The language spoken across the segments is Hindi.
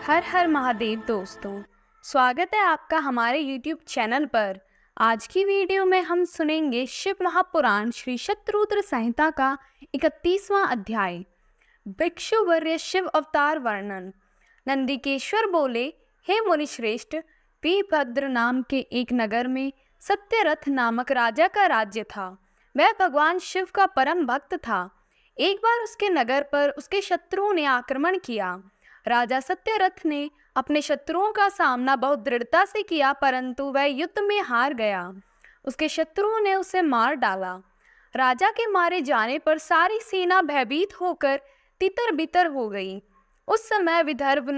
हर हर महादेव दोस्तों, स्वागत है आपका हमारे YouTube चैनल पर। आज की वीडियो में हम सुनेंगे शिव महापुराण श्री शतरुद्र संहिता का 31वां अध्याय, भिक्षुवर्य शिव अवतार वर्णन। नंदिकेश्वर बोले, हे मुनिश्रेष्ठ, वीरभद्र नाम के एक नगर में सत्यरथ नामक राजा का राज्य था। वह भगवान शिव का परम भक्त था। एक बार उसके नगर पर उसके शत्रुओं ने आक्रमण किया। राजा सत्यरथ ने अपने शत्रुओं का सामना बहुत दृढ़ता से किया, परंतु वह युद्ध में हार गया। उसके शत्रुओं ने उसे मार डाला। राजा के मारे जाने पर सारी सेना भयभीत होकर तितर बितर हो गई। उस समय विदर्भ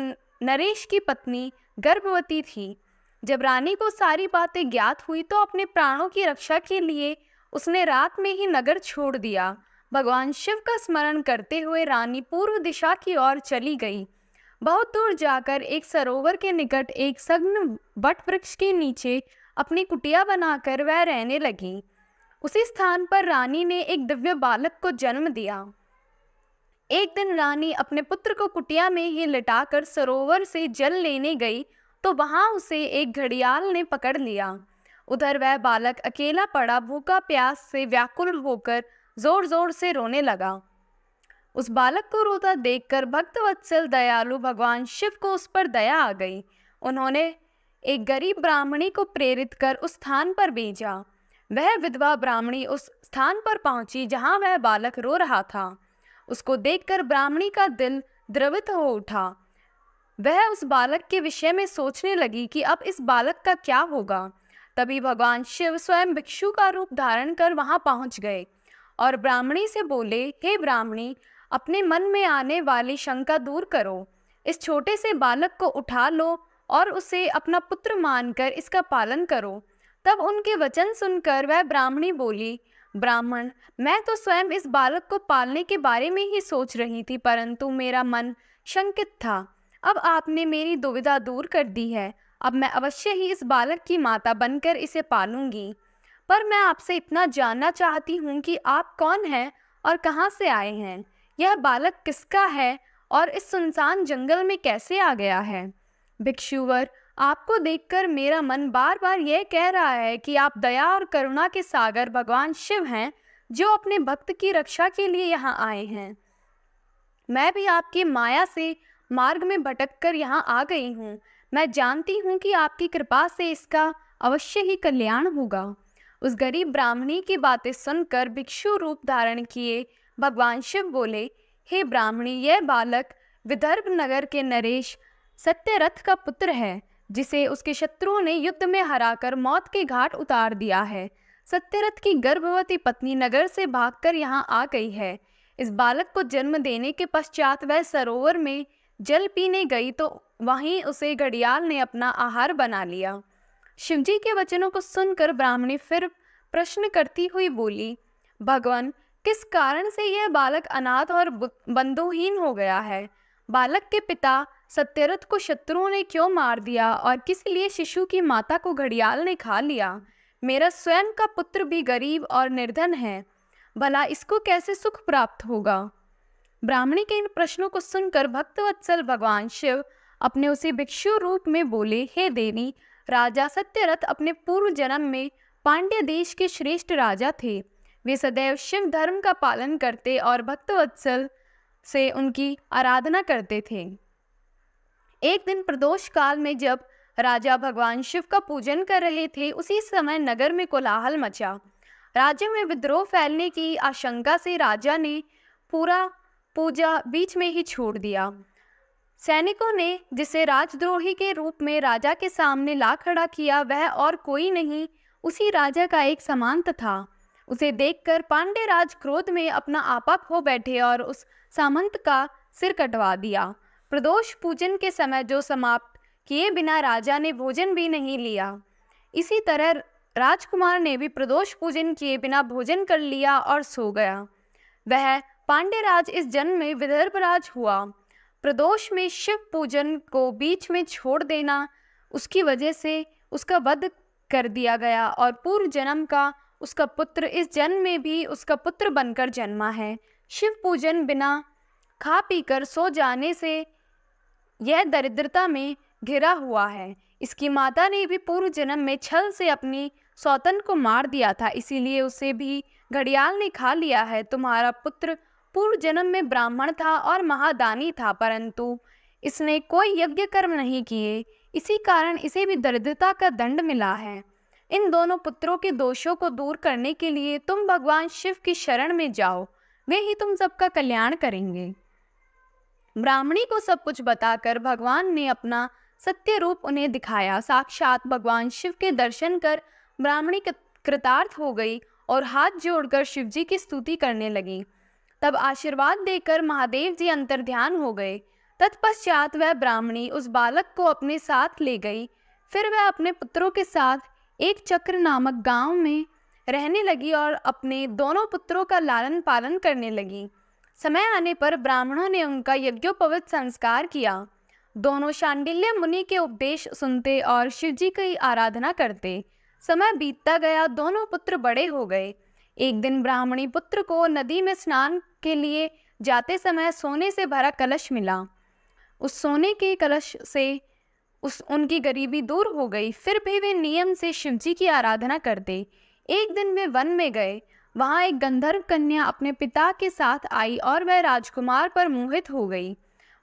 नरेश की पत्नी गर्भवती थी। जब रानी को सारी बातें ज्ञात हुई तो अपने प्राणों की रक्षा के लिए उसने रात में ही नगर छोड़ दिया। भगवान शिव का स्मरण करते हुए रानी पूर्व दिशा की ओर चली गई। बहुत दूर जाकर एक सरोवर के निकट एक सघन वट वृक्ष के नीचे अपनी कुटिया बनाकर वह रहने लगी। उसी स्थान पर रानी ने एक दिव्य बालक को जन्म दिया। एक दिन रानी अपने पुत्र को कुटिया में ही लिटाकर सरोवर से जल लेने गई तो वहां उसे एक घड़ियाल ने पकड़ लिया। उधर वह बालक अकेला पड़ा भूखा प्यास से व्याकुल होकर जोर जोर से रोने लगा। उस बालक को रोता देखकर भक्तवत्सल दयालु भगवान शिव को उस पर दया आ गई। उन्होंने एक गरीब ब्राह्मणी को प्रेरित कर उस स्थान पर भेजा। वह विधवा ब्राह्मणी उस स्थान पर पहुंची जहां वह बालक रो रहा था। उसको देखकर ब्राह्मणी का दिल द्रवित हो उठा। वह उस बालक के विषय में सोचने लगी कि अब इस बालक का क्या होगा। तभी भगवान शिव स्वयं भिक्षु का रूप धारण कर वहां पहुंच गए और ब्राह्मणी से बोले, हे ब्राह्मणी, अपने मन में आने वाली शंका दूर करो। इस छोटे से बालक को उठा लो और उसे अपना पुत्र मानकर इसका पालन करो। तब उनके वचन सुनकर वह ब्राह्मणी बोली, ब्राह्मण, मैं तो स्वयं इस बालक को पालने के बारे में ही सोच रही थी, परंतु मेरा मन शंकित था। अब आपने मेरी दुविधा दूर कर दी है। अब मैं अवश्य ही इस बालक की माता बनकर इसे पालूंगी। पर मैं आपसे इतना जानना चाहती हूँ कि आप कौन हैं और कहाँ से आए हैं? यह बालक किसका है और इस सुनसान जंगल में कैसे आ गया है? भिक्षुवर, आपको देखकर मेरा मन बार बार यह कह रहा है कि आप दया और करुणा के सागर भगवान शिव हैं, जो अपने भक्त की रक्षा के लिए यहाँ आए हैं। मैं भी आपकी माया से मार्ग में भटककर यहाँ आ गई हूँ। मैं जानती हूँ कि आपकी कृपा से इसका अवश्य ही कल्याण होगा। उस गरीब ब्राह्मणी की बातें सुनकर भिक्षु रूप धारण किए भगवान शिव बोले, हे ब्राह्मणी, यह बालक विदर्भ नगर के नरेश सत्यरथ का पुत्र है, जिसे उसके शत्रुओं ने युद्ध में हराकर मौत के घाट उतार दिया है। सत्यरथ की गर्भवती पत्नी नगर से भागकर यहाँ आ गई है। इस बालक को जन्म देने के पश्चात वह सरोवर में जल पीने गई तो वहीं उसे घड़ियाल ने अपना आहार बना लिया। शिवजी के वचनों को सुनकर ब्राह्मणी फिर प्रश्न करती हुई बोली, भगवान, किस कारण से यह बालक अनाथ और बंधुहीन हो गया है? बालक के पिता सत्यरथ को शत्रुओं ने क्यों मार दिया और किस लिए शिशु की माता को घड़ियाल ने खा लिया? मेरा स्वयं का पुत्र भी गरीब और निर्धन है, भला इसको कैसे सुख प्राप्त होगा? ब्राह्मणी के इन प्रश्नों को सुनकर भक्तवत्सल भगवान शिव अपने उसी भिक्षु रूप में बोले, हे देवी, राजा सत्यरथ अपने पूर्व जन्म में पांड्य देश के श्रेष्ठ राजा थे। वे सदैव शिव धर्म का पालन करते और भक्तवत्सल से उनकी आराधना करते थे। एक दिन प्रदोष काल में जब राजा भगवान शिव का पूजन कर रहे थे, उसी समय नगर में कोलाहल मचा। राज्य में विद्रोह फैलने की आशंका से राजा ने पूरा पूजा बीच में ही छोड़ दिया। सैनिकों ने जिसे राजद्रोही के रूप में राजा के सामने ला खड़ा किया, वह और कोई नहीं, उसी राजा का एक सामंत था। उसे देखकर पांड्य राज क्रोध में अपना आपा खो बैठे और उस सामंत का सिर कटवा दिया। प्रदोष पूजन के समय जो समाप्त किए बिना राजा ने भोजन भी नहीं लिया। इसी तरह राजकुमार ने भी प्रदोष पूजन किए बिना भोजन कर लिया और सो गया। वह पांड्य राज इस जन्म में विदर्भ राज हुआ। प्रदोष में शिव पूजन को बीच में छोड़ देना, उसकी वजह से उसका वध कर दिया गया और पूर्व जन्म का उसका पुत्र इस जन्म में भी उसका पुत्र बनकर जन्मा है। शिव पूजन बिना खा पीकर सो जाने से यह दरिद्रता में घिरा हुआ है। इसकी माता ने भी पूर्व जन्म में छल से अपनी सौतन को मार दिया था, इसीलिए उसे भी घड़ियाल ने खा लिया है। तुम्हारा पुत्र पूर्व जन्म में ब्राह्मण था और महादानी था, परंतु इसने कोई यज्ञ कर्म नहीं किए, इसी कारण इसे भी दरिद्रता का दंड मिला है। इन दोनों पुत्रों के दोषों को दूर करने के लिए तुम भगवान शिव की शरण में जाओ, वे ही तुम सबका कल्याण करेंगे। ब्राह्मणी को सब कुछ बताकर भगवान ने अपना सत्य रूप उन्हें दिखाया। साक्षात भगवान शिव के दर्शन कर ब्राह्मणी कृतार्थ हो गई और हाथ जोड़कर शिव जी की स्तुति करने लगी। तब आशीर्वाद देकर महादेव जी अंतर्ध्यान हो गए। तत्पश्चात वह ब्राह्मणी उस बालक को अपने साथ ले गई। फिर वह अपने पुत्रों के साथ एक चक्र नामक गांव में रहने लगी और अपने दोनों पुत्रों का लालन पालन करने लगी। समय आने पर ब्राह्मणों ने उनका यज्ञोपवीत संस्कार किया। दोनों शांडिल्य मुनि के उपदेश सुनते और शिव जी की आराधना करते। समय बीतता गया, दोनों पुत्र बड़े हो गए। एक दिन ब्राह्मणी पुत्र को नदी में स्नान के लिए जाते समय सोने से भरा कलश मिला। उस सोने के कलश से उनकी गरीबी दूर हो गई। फिर भी वे नियम से शिव जी की आराधना करते। एक दिन वे वन में गए। वहाँ एक गंधर्व कन्या अपने पिता के साथ आई और वह राजकुमार पर मोहित हो गई।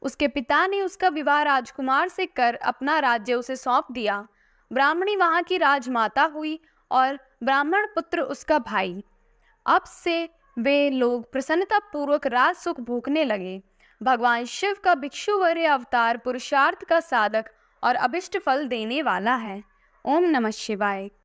उसके पिता ने उसका विवाह राजकुमार से कर अपना राज्य उसे सौंप दिया। ब्राह्मणी वहाँ की राजमाता हुई और ब्राह्मण पुत्र उसका भाई। अब से वे लोग प्रसन्नता पूर्वक राज सुख भोगने लगे। भगवान शिव का भिक्षुवर्य अवतार पुरुषार्थ का साधक और अभिष्ट फल देने वाला है। ओम नमः शिवाय।